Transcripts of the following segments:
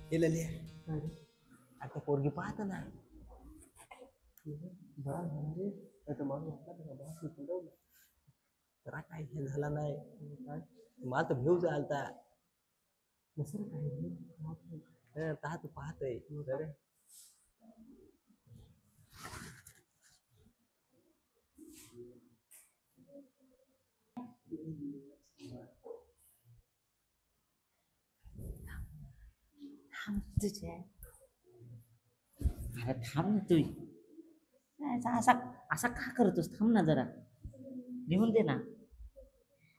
ललिया आता पोरगी पाहत ना जरा काय हे झाला नाही मला तर घेऊ चालता तू पाहतय तुझे अरे थांब ना तू असा असा का करतोस? थांब ना जरा, लिहून दे ना.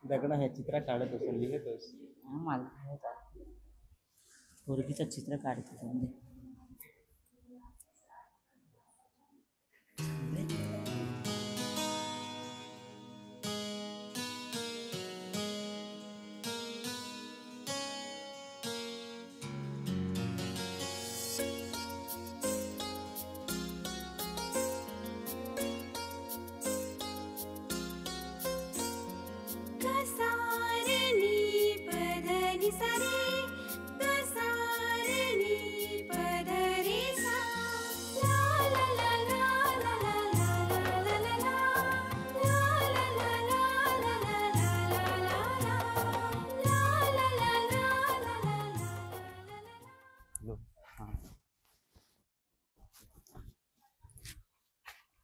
दगडा ह्या चित्रा काढत असेल लिहितोस मला पोरगीचं चित्र काढतो म्हणजे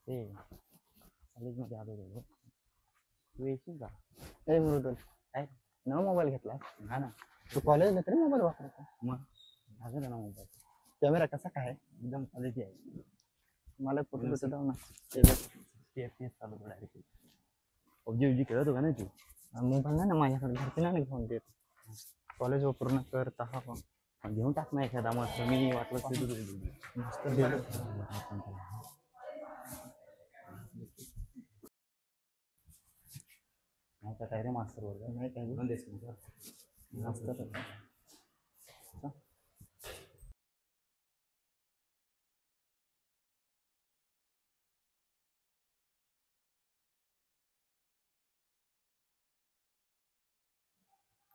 ते कॉलेजमध्ये आलो होतो. तू येशील का? ए मृदुल, काय नवा मोबाईल घेतला? हा ना. तू कॉलेजला तरी मोबाईल वापरतो? मग माझा ना मोबाईल. कॅमेरा कसा काय? एकदम क्वालिटी आहे. मला फोटो बिटो दाव ना. तेच चालू डायरेक्ट. पबजी खेळत होता ना तू? मोबाईल नाही ना माझ्याकडे, घरचे नाही घेऊन देत. कॉलेज पूर्ण करता हा घेऊन टाक ना एखादा मस्त. मी वाटलं मस्त नाही काय रे मास्तर वर्ग नाही काय घेऊन देस मस्त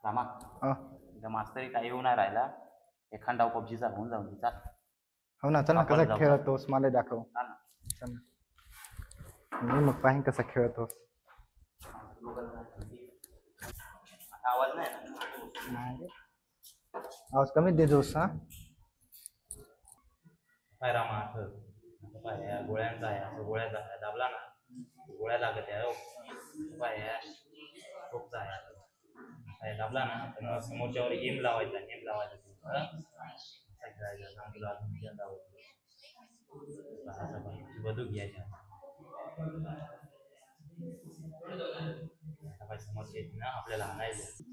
रामा एकदा मास्तरी काही येऊ नाही राहिला. एखादा पबजीचा होऊन जाऊन तिचा. हो ना, चल ना. कसा खेळतोस मला दाखव. चल मी मग पाहीन कसा खेळतोस. आवाज नाही आवाज कमी देतोस. हा काय रामा पाय या गोळ्यांचा आहे, असं गोळ्याचा आहे, दाबला ना गोळ्या लागत आहे. पाय खूपचा आहे दाबला ना समोरच्यावर गेम लावायचा खेळायचा बदू घ्यायच्या समोरच्या येते ना आपल्याला आणायचं.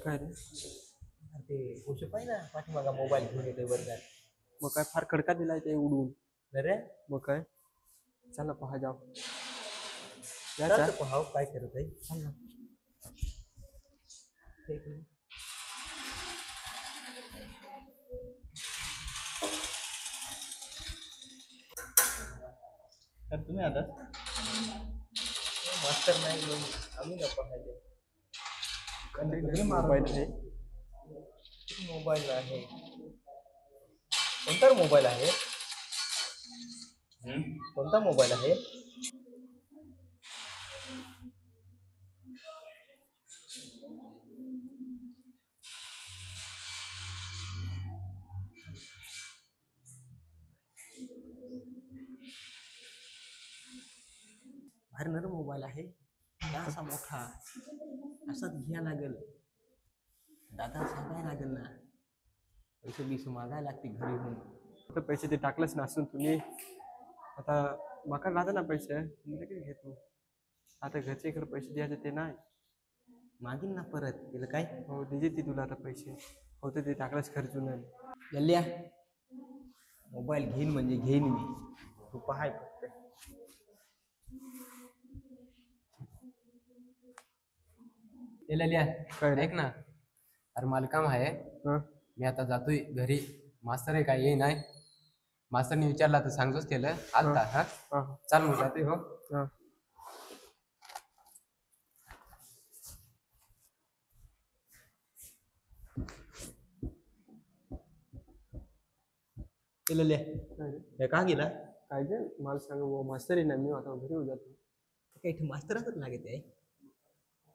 काय रे ते पोषे पाहिजे ना पाठीमागा मोबाईल घेऊन येतोय वर्गात. मग काय फार खडका दिलाय ते उडवून. अरे मग काय चला पहा जाऊ पहाव काय करत आहे. चल ना. तर तुम्ही आता मास्तर नाही मग आम्ही ना पाहायला. मोबाईल आहे कोणता मोबाईल आहे? कोणता मोबाईल आहे? भारी मोबाईल आहे असा मोठा असाच घ्या लागेल. दादा सांगायला लागेल ना. पैसे बिसे मागायला लागते घरी होऊन. तर पैसे ते टाकलंच नसून तुम्ही आता मका राहता ना पैसे लगेच घेतो. आता घरच्या इकडे पैसे द्यायचे ते नाही. मागीन ना परत तिला काय हो दिजे ती तुला आता पैसे होते ते टाकलंच खर्चून. लल्ल्या मोबाईल घेईन म्हणजे घेईन मी. तू पहाय फक्त. लल्ल्या काय रे? ऐक ना अरे मला काम आहे. हं. मी आता जातोय घरी. मास्तर आहे काय ये नाही. मास्तरने विचारला तर सांगतोच त्याला आलता. हा हा चाल मग जातोय हो. हा केलं ले हे का गेला काय ते मला सांगा बुवा, मास्तर आहे ना मी आता घरी येऊ जातो. काही इथे मास्तरातच लागत आहे.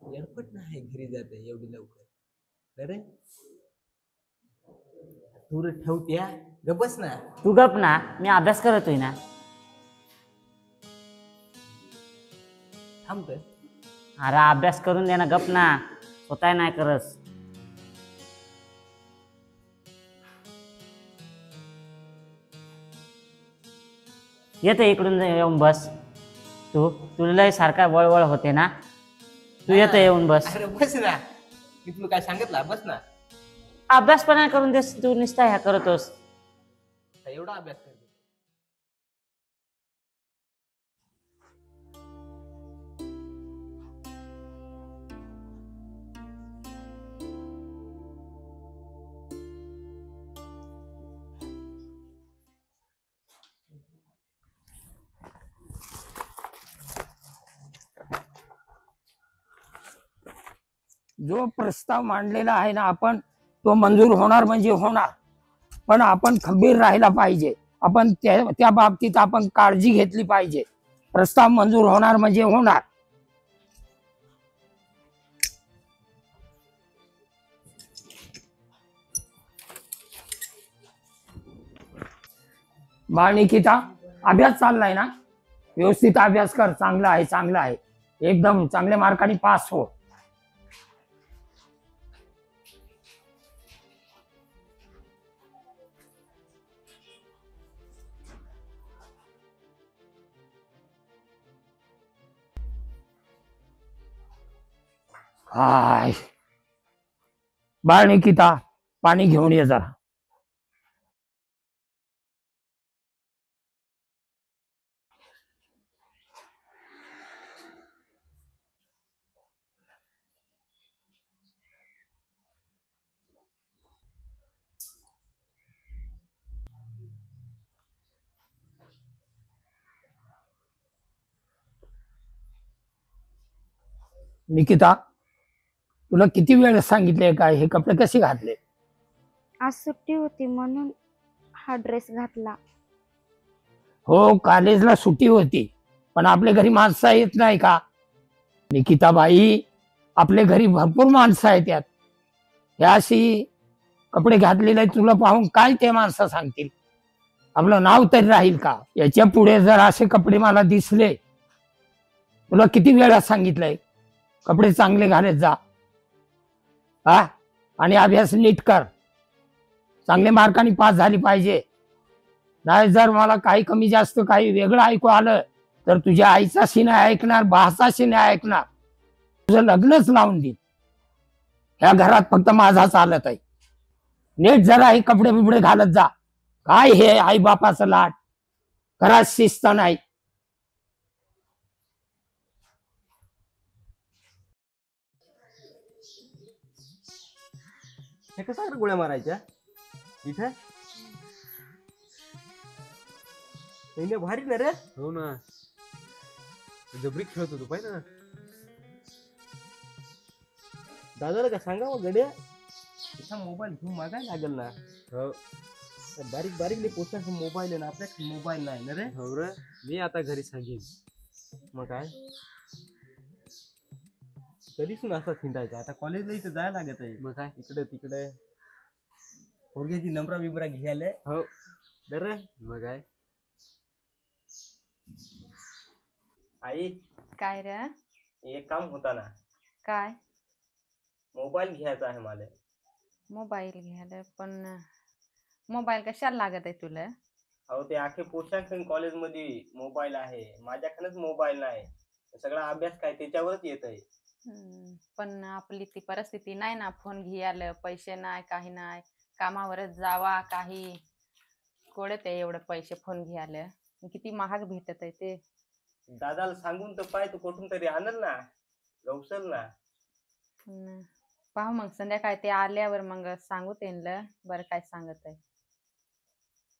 एडपट नाही घरी जाते एवढी लवकर अरे तू रे ठेवत्या गपस ना. तू गप ना, मी अभ्यास करतोय ना. थांब तर. अरे अभ्यास करून दे ना, गप ना. स्वतः नाही करस. येते इकडून येऊन बस. तुला लय सारखा वळवळ होते ना. तू येते येऊन बस. अरे बस ना. मी तुला काय सांगितलं बस ना. अभ्यास पण नाही करून देस तू, नुसता ह्या करतोस. एवढा अभ्यास करतो. जो प्रस्ताव मांडलेला आहे ना आपण, तो मंजूर होणार म्हणजे होणार. पण आपण खंबीर राहायला पाहिजे. आपण त्या बाबतीत आपण काळजी घेतली पाहिजे. प्रस्ताव मंजूर होणार म्हणजे होणार. बाळ निकिता, अभ्यास चाललाय ना? व्यवस्थित अभ्यास कर. चांगला आहे, चांगला आहे. एकदम चांगल्या मार्काने पास हो. हाय बाळ निकिता, पाणी घेऊन ये जरा. निकिता, तुला किती वेळ सांगितले काय हे कपडे कसे घातले? आज सुट्टी होती म्हणून हा ड्रेस घातला. हो, कॉलेजला सुट्टी होती, पण आपल्या घरी माणसं येत नाही का? निकिता बाई, आपल्या घरी भरपूर माणसं आहेत. त्यात हे अशी कपडे घातलेले तुला पाहून काय ते माणसं सांगतील? आपलं नाव तरी राहील का? याच्या पुढे जर असे कपडे मला दिसले, तुला किती वेळा सांगितलंय कपडे चांगले घालत जा. हा, आणि अभ्यास नीट कर. चांगले मार्काने पास झाली पाहिजे. नाही जर मला काही कमी जास्त काही वेगळं ऐकू आलं तर तुझ्या आईचाशी नाही ऐकणार, भासाशी नाही ऐकणार. तुझं लग्नच लावून देईन. ह्या घरात फक्त माझा चालत आहे. नीट जरा हे कपडे बिपडे घालत जा. काय हे आई बापाचं लाट, घरात शिस्त नाही. हे कसा गोळ्या मारायच्या इथे? नाही भारी ना रे. हो ना, जबरी खेळत होतो पाहिजे ना. दादाला का सांगा मग गड्या, त्याचा मोबाईल घेऊन मागायला लागेल ना. हो बारीक बारीक पोस्टाचा मोबाईल आहे ना, आपल्याकडे मोबाईल नाही ना रे. हो रे, मी आता घरी सांगेन. मग काय कधीच असा थिंडायचा. आता कॉलेजला इथं जायला लागत आहे. मग काय, इकडे तिकडे पोरग्याची नंबरा बिबरा घ्यायला. हो रे मग काय. आई, काय रे? एक काम होता ना, काय मोबाईल घ्यायचा आहे मला. मोबाईल घ्यायला? पण मोबाईल कशाला लागत आहे तुला? अहो ते आखे पोशाख कॉलेजमध्ये मोबाईल आहे, माझ्याकडेच मोबाईल नाही. सगळा अभ्यास काय त्याच्यावरच येत आहे. पण आपली ती परिस्थिती नाही ना, फोन घ्यायला पैसे नाही, काही नाही. कामावरच जावा, काही कोडत आहे एवढं पैसे फोन घ्यायला. किती महाग भेटत आहे ते. दादाला सांगून तर पाय, तू कुठून तरी आणल ना, गवसल ना. पाहू मग संध्याकाळी ते आल्यावर मग सांगू त्यांना बरं काय सांगत आहे.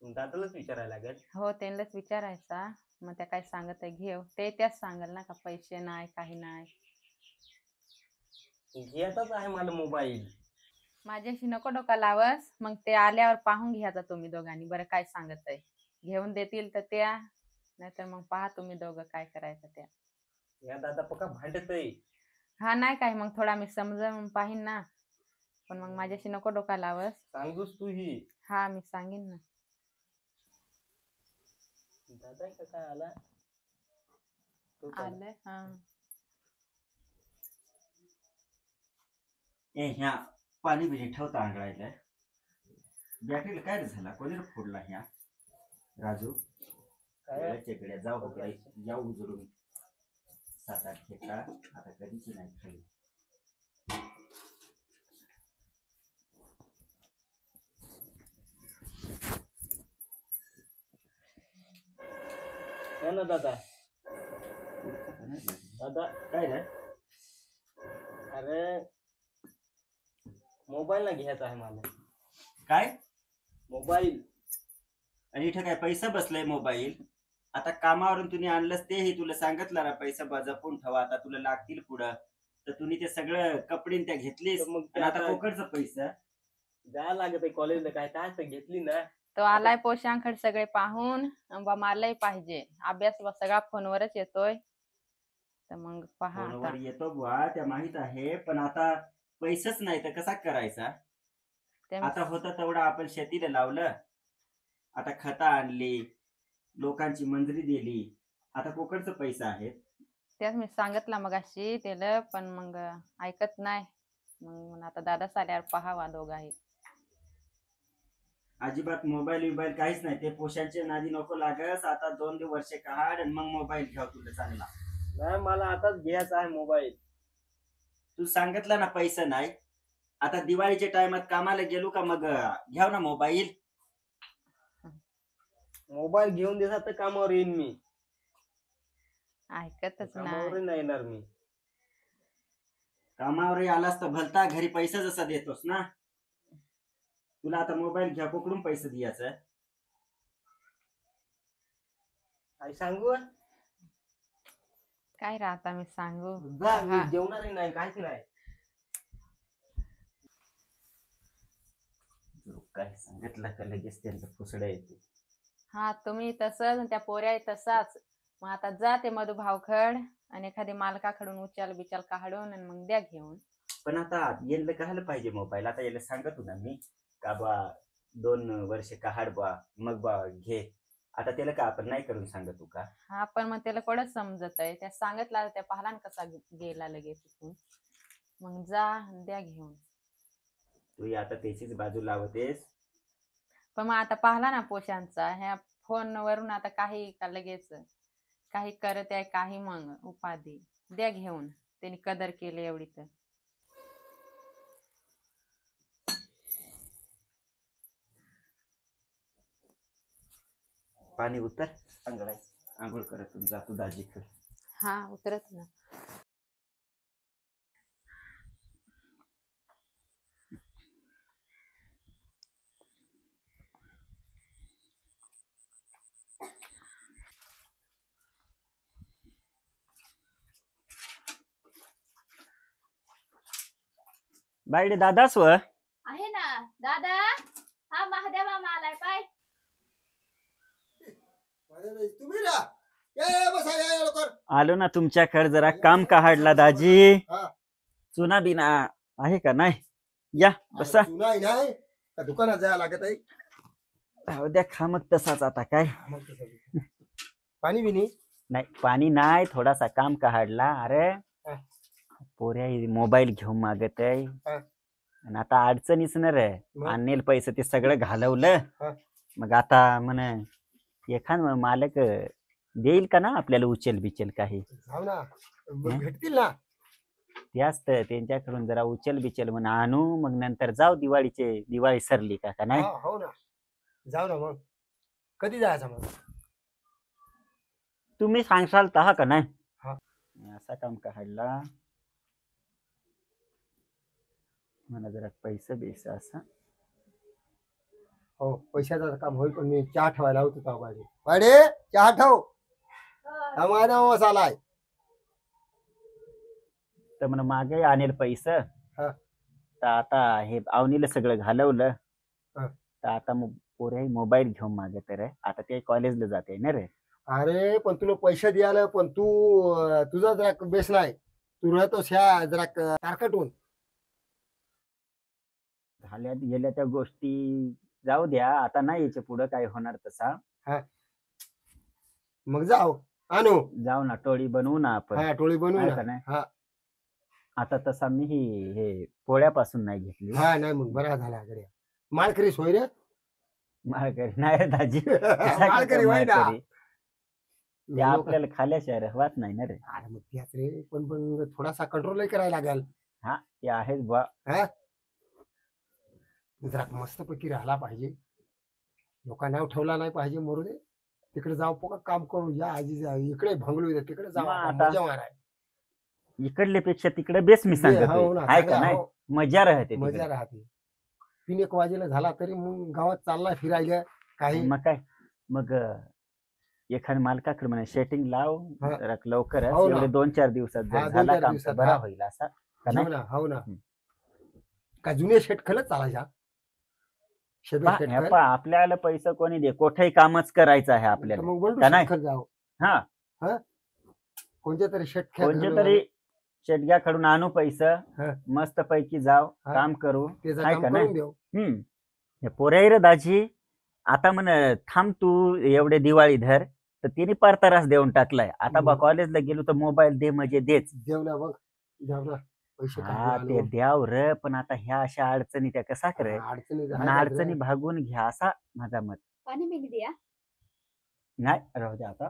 दादालाच विचारायला लागेल. हो त्यांनाच विचारायचा, मग त्या काय सांगत आहे घेऊ. ते त्याच सांगाल ना का पैसे नाही काही नाही. घेतच आहे मला मोबाईल. माझ्याशी नको डोका लावस, मग ते आल्यावर पाहून घ्यायचा तुम्ही दोघांनी बरं काय सांगत आहे. घेऊन देतील तर त्या, नाहीतर मग पहा तुम्ही दोघं काय करायचं त्या. या दादा पक्का भांडत आहे. हा नाही काय मग थोडा मी समजावून पाहीन ना, पण मग माझ्याशी नको डोका लावस. सांगूस तू ही. हा मी सांगेन ना. दादा का काय आला? तो का? आलंय हा. ह्या पाणी बिणी ठेवता आंगळायला. बॅटरीला काय रे झाला? कोणी फोडला ह्या राजू? काय चेकड्या जाऊ जाऊ उजळून 7-8 खेकडा आता कधीच नाही खाली. है ना दादा? दादा काय रे? अरे मोबाईल ना घ्यायचा आहे मला. काय? मोबाईल. आणि इथं काय पैसा बसलाय मोबाईल? आता कामावरून तुम्ही आणलंस तेही तुला सांगितलं ना पैसा जपून ठेवा, आता तुला लागतील पुढं. तर तुम्ही ते सगळं कपडे त्या घेतलीस तर मग आणि आता कोकडचा पैसा जायला लागत आहे कॉलेजला. काय काय तर घेतली ना. तो आलाय पोशांखड सगळे पाहून, बा मलाही पाहिजे अभ्यास बा सगळा फोनवरच येतोय. तर मग पहा फोनवर आता. येतो बुवा त्या माहित आहे, पण आता पैसाच नाही तर कसा करायचा? ते आता होता तेवढा आपण शेतीला लावलं, आता खता आणली, लोकांची मंजुरी दिली, आता कोकडचा पैसा आहे. त्याच मी सांगितलं मगाशी त्याला, पण मग ऐकत नाही. मग आता दादा आल्यावर पहावा दोघाही. अजिबात मोबाईल बिबाईल काहीच नाही. ते पोशांचे नादी नको लागस. आता 2 वर्ष काढ आणि मग मोबाईल घ्या तुला चांगला. नाही मला आताच घ्यायचा आहे मोबाईल. तू सांगितलं ना पैसा नाही. आता दिवाळीच्या टायमात कामाला गेलो का मग घ्याव ना मोबाईल. मोबाईल घेऊन देतात तर कामावर येईन मी. ऐकतच कामावर नाही. नाही येणार मी. कामावर आलास तर भलता घरी पैसा जसा देतोस ना. तुला आता मोबाईल घ्या कोकडून पैसे द्यायचं. काय सांगू? काय राहता मी सांगू. जा मी हा. जेवणारही नाही काहीच नाही. काय सांगितलं का लगेच त्यांचं फुसडं येते. हा तुम्ही तसंच त्या पोऱ्या तसाच. मग आता जा ते मधुभावखड आणि एखादी मालकाकडून उचल बिचल काढून आणि मग द्या घेऊन. पण आता यायला काहायला पाहिजे मोबाईल? आता याला सांगतो ना मी का बा 2 वर्ष काढ बा मग बा घे. आता त्याला का आपण नाही करून सांगतो का? हा पण मग त्याला कोणच समजत आहे. त्या सांगितलं त्या पाहला ना कसा गेला लगेच तिथून. मग जा द्या घेऊन. तू आता त्याचीच बाजू लावतेस. पण मग आता पाहला ना पोशांचा ह्या फोनवरून आता काही का लगेच काही करत आहे काही मग उपाधी द्या घेऊन. त्यांनी कदर केली एवढी तर. पाणी उतर अंगडाय आंघोळ करत जातो दाजीकडे. हा उतरत ना. बाईडे दादाच व आहे ना दादा. हा महादेव मामा आलाय पाय. तुम्ही ना या बसा या लवकर. आलो ना तुमच्याकडे जरा काम काढला दाजी. हा. चुना बिना आहे का नाही? या बसा. नाही नाही का दुकानात जायला लागत आहे. राहू द्या खा मग तसाच आता काय. पाणी बिनी नाही पाणी नाही थोडासा काम काढला. अरे हा. पोऱ्या मोबाईल घेऊन मागत आहे हा. आणि आता अडचणीच ना रे. मग? आणलेलं पैसे ते सगळं घालवलं. हा. मग आता म्हण एखाद मालक देईल का ना आपल्याला उचल बिचल काही. जाऊ ना भेटतील ना. त्याच तर त्यांच्याकडून जरा उचल बिचल म्हणून आणू. मग नंतर जाऊ दिवाळी सरली का नाही. हो ना जाऊ ना. मग कधी जायचं मग? तुम्ही सांगशाल तहा का नाही. हा. असा काम काढला. मला जरा पैसे बेस असं. हो पैशाचं काम होईल पण मी चहा ठेवायला होतो तेव्हा पाहिजे पाडे चहा ठेव हा माझा मसाला आहे. तर म्हणा मागे आणेल पैसे. हा. तर आता हे अवनीला सगळं घालवलं. हा. तर आता मग पोरे मोबाईल घेऊन मागे तर आता ते कॉलेजला जाते ना रे. अरे पण तुला पैसे द्यायला पण तू तुझा जरा बेस नाही तू राहतोस ह्या जरा तारकटून. झाल्या गेल्या त्या गोष्टी जाऊ द्या आता नाही याच्या पुढं काय होणार तसा. मग जाऊ आणू जाऊ ना टोळी बनवू ना आपण. हा टोळी बनवू आहे ना. का नाही? हा आता तसा मी हे पोळ्यापासून नाही घेतली. हा नाही मग बरा झाला गड्या माळकरी सोय रे. माळकरी नाही रे दाजी. माळकरी होय ना. माळकरी. ते आपल्याला खाल्याशिवाय रहवात नाही ना रे. अरे मग त्याच रे पण थोडासा कंट्रोल करायला लागेल. हा ते आहेच बा. हा जरा मस्तपैकी राहिला पाहिजे लोकांना ठेवला नाही पाहिजे मरू दे तिकडे जाऊ पोका काम करू या आजी इकडे भंगलो तिकडे जाऊ आता मजा माराय. इकडल्या पेक्षा तिकडे बेस मी सांगतो हो ना, आहे का चांगला, नाही. हो. मजा राहते मजा तिकडे. राहते 3-1 वाजेला झाला तरी मग गावात चालला फिरायला काही. मग काय मग एखाद्या मालकाकडे म्हणा शेटिंग लाव हा. जरा लवकरच हो ना. एवढे 2-4 दिवसात हा, जर 2-4 झाला काम तर दिवसात, बरा हा. होईल असा का हो नाही. ना हो ना का जुने शेट खलच चालायच्या शेबे शेट खल. पहा, आपल्याला पैसा कोणी दे कुठेही कामच करायचं आहे तर आपल्याला मग बंडू का नाही? शेट खल जाऊ हा कोणत्या तरी शेट कोणत्या तरी शेटग्याकडून आणू पैसा हा. मस्त पैकी जाव हा. काम करू त्याचं आहे काम का करून नाही. देऊ. हे पोरे रे दाजी आता म्हण थांब तू एवढे दिवाळी धर तर तिने पार त्रास देऊन टाकलाय. आता बा कॉलेजला गेलो तर मोबाईल दे म्हणजे देच. जेवला बघ जेवला पैसे हा ते द्याव र पण आता ह्या अशा अडचणी त्या कसा करे अडचणी अडचणी भागून घ्या असा माझा मत. पाणी बिनी द्या. नाही राहू द्या आता.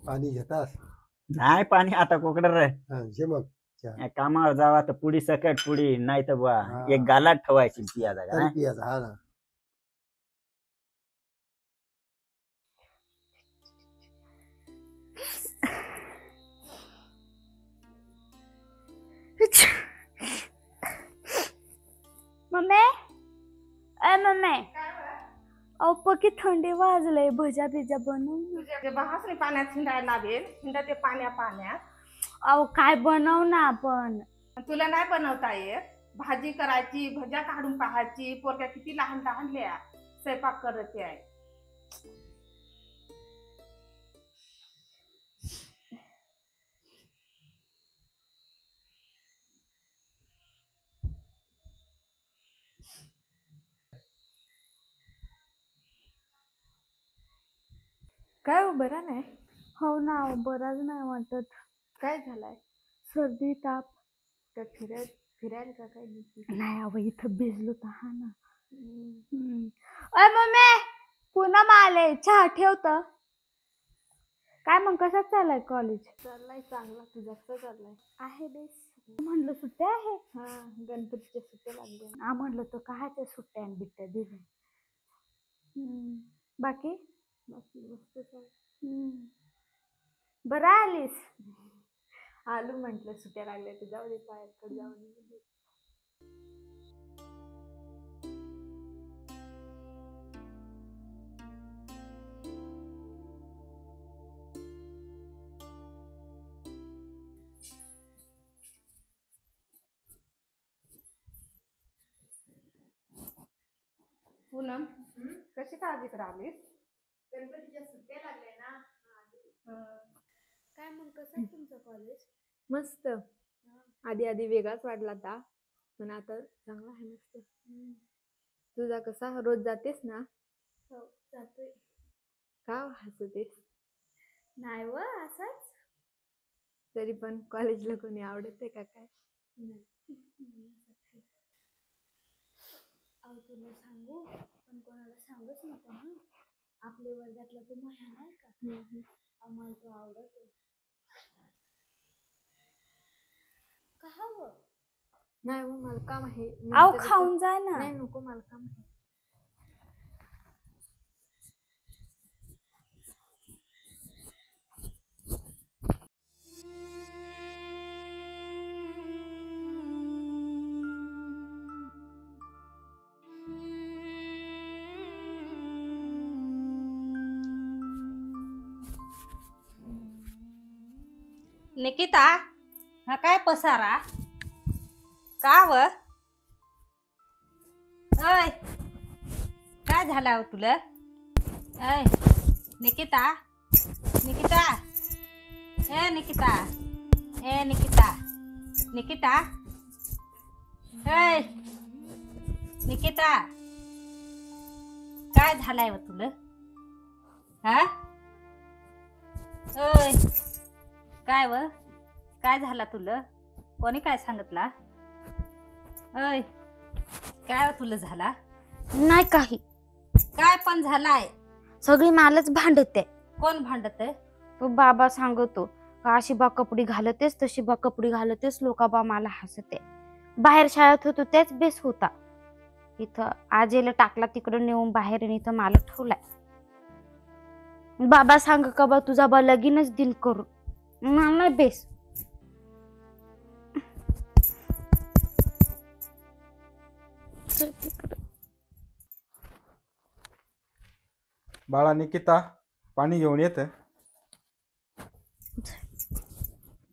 पाणी घेतास नाही पाणी आता कोकड रे जे मग कामावर जावा तर पुडी सकट पुडी नाही तर बुवा हा. एक गालात ठेवायची पिया जागा तरी नाही. पियाचा हा ना. मम्मी अय मम्मी अहो पकी थंडी वाजलंय भजा बिजा बनवून. बहासरी पाण्यात हिंडायला लागेल हिंडा ते पाण्यात. अहो काय बनव ना आपण. तुला नाही बनवता येत. भाजी करायची भज्या काढून पाहायची पोरक्या किती लहान लहानल्या स्वयंपाक करते आहे. काय हो बरा नाही. हो ना बराच नाही वाटत. काय झालंय सर्दी ताप. तर फिरायला का काय नाही अहो इथं भिजलो तर हा ना. अय मम्मी पुन्हा आले चहा ठेवत. काय मग कसं चाललंय कॉलेज. चाललाय चांगला तुझा कसं चाललाय. आहे बेस. म्हणलं सुट्ट्या आहे. हा गणपतीच्या सुट्ट्या लागल्या. म्हणलं तो कायच्या सुट्ट्या आणि बिट्ट्या दिल्या. बाकी मस्त बरं आलीस. आलू म्हंटल सुट्ट्या लागल्या तर जाऊ दे बाहेरकडे जाऊन येऊ. पूनम कशी काळजी करावीस. गणपतीच्या सुट्ट्या लागल्या ना. काय मग कसं आहे तुमचं कॉलेज. मस्त आधी वेगळाच वाटला आता पण आता चांगला आहे मस्त. तुझा कसा रोज जातेस ना. हो जातोय. का हसतेस. नाही व असंच. तरी पण कॉलेजला कोणी आवडते का काय. अहो तुला सांगू पण कोणाला सांगूच नको ना. आपल्या वर्गातला तो मह्या नाही का आम्हाला तो आवडत. का हवं नाही मग मला काम आहे. अहो खाऊन जा ना. नाही नको मला काम आहे. निकिता हा काय पसारा का व अय काय झाला तुला अय निकिता निकिता ए निकिता ए निकिता निकिता ए निकिता काय झालाय व तुला हा ओय काय व काय झाला तुला कोणी काय सांगितला ओय काय व तुला झाला नाही काही काय पण झालाय सगळी मालच भांडते कोण भांडत तो बाबा सांगतो का अशी बा कपडी घालतेस तशी बा कपडी घालतेस लोका बा मला हसते बाहेर शाळेत होतो तेच बेस होता इथं आजीला टाकला तिकडं नेऊन बाहेर इथं मला ठेवलाय बाबा सांग का बा तुझा बा लगीनच दिल करू मला बेस बाळा निकिता पाणी घेऊन येत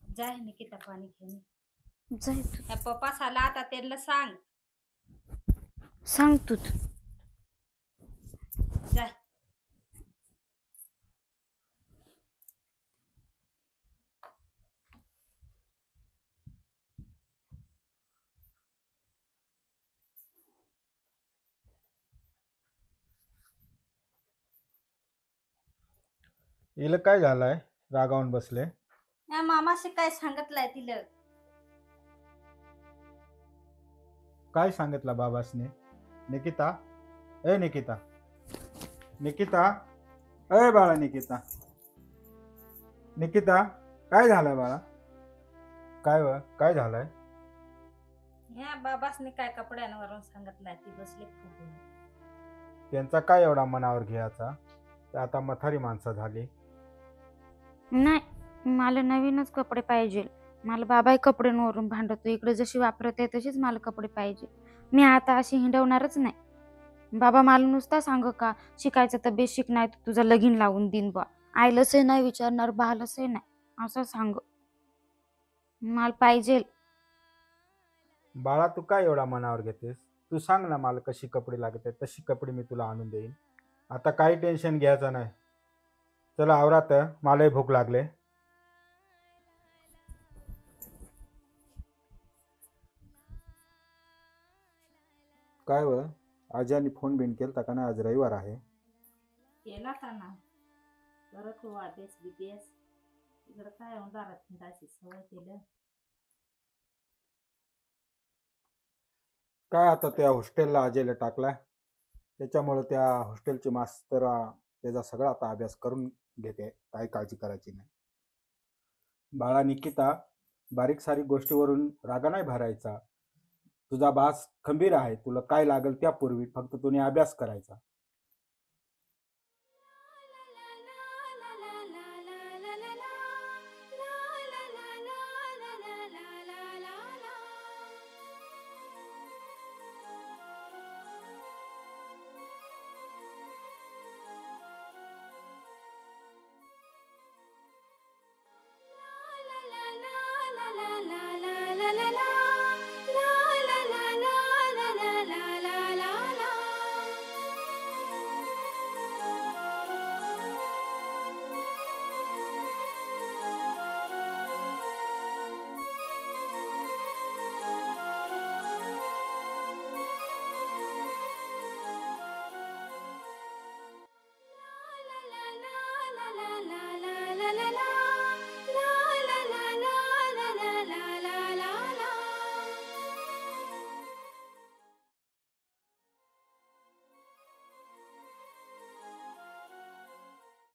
जाय निकिता पाणी घेऊन जाय तू या पप्पा साला आता त्यांना सांग सांग तूच जाय हिला काय झालंय रागावून बसले या मामाशी काय सांगितलंय तिला काय सांगितलं बाबासने निकिता ए निकिता निकिता अय बाळा निकिता निकिता काय झालंय बाळा काय झालंय या बाबासने काय कपड्यांवरून सांगितलंय ती बसली फुगून त्यांचा काय एवढा मनावर घ्यायचा ते आता म्हातारी माणसं झाली नाही मला नवीनच कपडे पाहिजे मला बाबाही कपड्यांवरून भांडतो इकडे जशी वापरत आहे तशीच मला कपडे पाहिजे मी आता अशी हिंडवणारच नाही बाबा मला नुसता सांग का शिकायचं तर बेसिक नाही तर तुझं लगीन लावून देईन बा आईलंसही नाही विचारणार बालसही नाही असं सांग मला पाहिजे बाळा तू काय एवढा मनावर घेतेस तू सांग ना मला कशी कपडे लागत आहेत तशी कपडे मी तुला आणून देईन आता काही टेन्शन घ्यायचं नाही चला आवरात मलाही भूक लागले काय व आजाने फोन बिन केलता का ना आज रविवार आहे केला का ना परत तू अभ्यास बिभ्यास इकडं काय दारात हिंडायची सवय केलं काय आता त्या हॉस्टेलला अजयला टाकलाय त्याच्यामुळे त्या हॉस्टेलची मास्तर त्याचा सगळा आता अभ्यास करून घेते काय काळजी करायची नाही बाळा निकिता बारीक सारीक गोष्टीवरून रागा नाही भरायचा तुझा बास खंबीर आहे तुला काय लागेल त्यापूर्वी फक्त तुम्ही अभ्यास करायचा